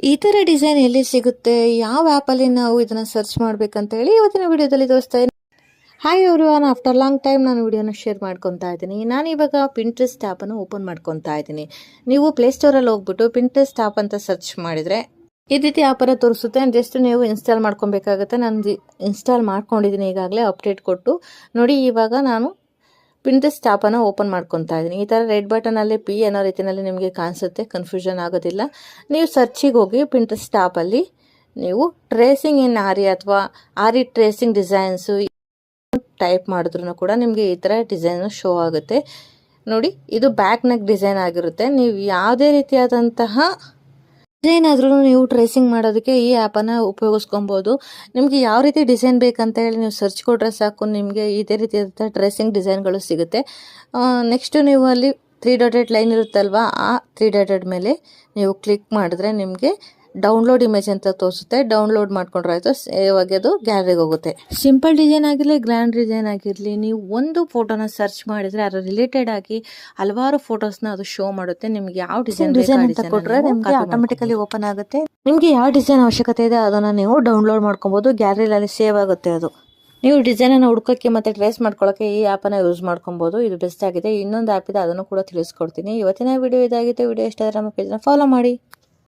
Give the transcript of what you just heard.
ಈ ಥರ ಡಿಸೈನ್ ಎಲ್ಲಿ ಸಿಗುತ್ತೆ, ಯಾವ ಆ್ಯಪಲ್ಲಿ ನಾವು ಇದನ್ನು ಸರ್ಚ್ ಮಾಡಬೇಕಂತ ಹೇಳಿ ಇವತ್ತಿನ ವಿಡಿಯೋದಲ್ಲಿ ತೋರಿಸ್ತಾ ಇದ್ದೀನಿ. Hi everyone, after long time ನಾನು ವಿಡಿಯೋನ ಶೇರ್ ಮಾಡ್ಕೊತಾ ಇದ್ದೀನಿ. ನಾನಿವಾಗ ಪಿಂಟ್ರೆಸ್ಟ್ ಆ್ಯಪನ್ನು ಓಪನ್ ಮಾಡ್ಕೊತಾ ಇದ್ದೀನಿ. ನೀವು ಪ್ಲೇಸ್ಟೋರಲ್ಲಿ ಹೋಗ್ಬಿಟ್ಟು ಪಿಂಟ್ರೆಸ್ಟ್ ಆ್ಯಪ್ ಅಂತ ಸರ್ಚ್ ಮಾಡಿದರೆ ಈ ರೀತಿ ಆ್ಯಪನ್ನು ತೋರಿಸುತ್ತೆ. ಜಸ್ಟ್ ನೀವು ಇನ್ಸ್ಟಾಲ್ ಮಾಡ್ಕೊಬೇಕಾಗುತ್ತೆ. ನಾನು ಇನ್ಸ್ಟಾಲ್ ಮಾಡ್ಕೊಂಡಿದ್ದೀನಿ ಈಗಾಗಲೇ ಅಪ್ಡೇಟ್ ಕೊಟ್ಟು. ನೋಡಿ, ಇವಾಗ ನಾನು ಪಿಂಟ್ರೆಸ್ಟ್ ಆ್ಯಪನ್ನು ಓಪನ್ ಮಾಡ್ಕೊತಾ ಇದ್ದೀನಿ. ಈ ಥರ ರೆಡ್ ಬಟನಲ್ಲಿ ಪಿ ಅನ್ನೋ ರೀತಿಯಲ್ಲಿ ನಿಮಗೆ ಕಾಣಿಸುತ್ತೆ, ಕನ್ಫ್ಯೂಷನ್ ಆಗೋದಿಲ್ಲ. ನೀವು ಸರ್ಚಿಗೆ ಹೋಗಿ ಪಿಂಟ್ರೆಸ್ಟ್ ಆ್ಯಪಲ್ಲಿ ನೀವು ಟ್ರೇಸಿಂಗ್ ಇನ್ ಆರಿ ಅಥವಾ ಆರಿ ಟ್ರೇಸಿಂಗ್ ಡಿಸೈನ್ಸು ಟೈಪ್ ಮಾಡಿದ್ರೂ ಕೂಡ ನಿಮಗೆ ಈ ಥರ ಡಿಸೈನ್ ಶೋ ಆಗುತ್ತೆ. ನೋಡಿ, ಇದು ಬ್ಯಾಕ್ ನೆಕ್ ಡಿಸೈನ್ ಆಗಿರುತ್ತೆ. ನೀವು ಯಾವುದೇ ರೀತಿಯಾದಂತಹ ಡಿಸೈನ್ ಆದ್ರೂ ನೀವು ಟ್ರೇಸಿಂಗ್ ಮಾಡೋದಕ್ಕೆ ಈ ಆ್ಯಪನ್ನು ಉಪಯೋಗಿಸ್ಕೊಬೋದು. ನಿಮಗೆ ಯಾವ ರೀತಿ ಡಿಸೈನ್ ಬೇಕಂತ ಹೇಳಿ ನೀವು ಸರ್ಚ್ ಕೊಟ್ಟರೆ ಸಾಕು, ನಿಮಗೆ ಇದೇ ರೀತಿಯಾದಂಥ ಟ್ರೇಸಿಂಗ್ ಡಿಸೈನ್ಗಳು ಸಿಗುತ್ತೆ. ನೆಕ್ಸ್ಟು ನೀವು ಅಲ್ಲಿ 3 ಡಾಟೆಡ್ ಲೈನ್ ಇರುತ್ತಲ್ವ, ಆ 3 ಡಾಟೆಡ್ ಮೇಲೆ ನೀವು ಕ್ಲಿಕ್ ಮಾಡಿದ್ರೆ ನಿಮಗೆ ಡೌನ್ಲೋಡ್ ಇಮೇಜ್ ಅಂತ ತೋರಿಸುತ್ತೆ. ಡೌನ್ಲೋಡ್ ಮಾಡ್ಕೊಂಡ್ರೆ ಆಯಿತು, ಸೇವ್ ಆಗಿ ಅದು ಗ್ಯಾಲರಿಗೆ ಹೋಗುತ್ತೆ. ಸಿಂಪಲ್ ಡಿಸೈನ್ ಆಗಿರಲಿ, ಗ್ರ್ಯಾಂಡ್ ಡಿಸೈನ್ ಆಗಿರಲಿ, ನೀವು ಒಂದು ಫೋಟೋನ ಸರ್ಚ್ ಮಾಡಿದರೆ ಅದರ ರಿಲೇಟೆಡ್ ಆಗಿ ಹಲವಾರು ಫೋಟೋಸ್ನ ಅದು ಶೋ ಮಾಡುತ್ತೆ. ನಿಮ್ಗೆ ಯಾವ ಡಿಸೈನ್ ಅಂತ ಕೊಟ್ಟರೆ ನಿಮಗೆ ಆಟೋಮೆಟಿಕಲಿ ಓಪನ್ ಆಗುತ್ತೆ. ನಿಮಗೆ ಯಾವ ಡಿಸೈನ್ ಅವಶ್ಯಕತೆ ಇದೆ ಅದನ್ನು ನೀವು ಡೌನ್ಲೋಡ್ ಮಾಡ್ಕೊಬೋದು. ಗ್ಯಾಲರಿಯಲ್ಲಿ ಸೇವ್ ಆಗುತ್ತೆ ಅದು. ನೀವು ಡಿಸೈನನ್ನು ಹುಡ್ಕೋಕ್ಕೆ ಮತ್ತು ಟ್ರೇಸ್ ಮಾಡ್ಕೊಳ್ಳೋಕ್ಕೆ ಈ ಆ್ಯಪನ್ನು ಯೂಸ್ ಮಾಡ್ಕೊಬೋದು. ಇದು ಬೆಸ್ಟ್ ಆಗಿದೆ. ಇನ್ನೊಂದು ಆ್ಯಪ್ ಇದೆ, ಅದನ್ನು ಕೂಡ ತಿಳಿಸ್ಕೊಡ್ತೀನಿ. ಇವತ್ತಿನ ವಿಡಿಯೋ ಇದಾಗಿತ್ತು. ವಿಡಿಯೋ ಇಷ್ಟ ಆದರೆ ನಮ್ಮ ಪೇಜನ್ನು ಫಾಲೋ ಮಾಡಿ.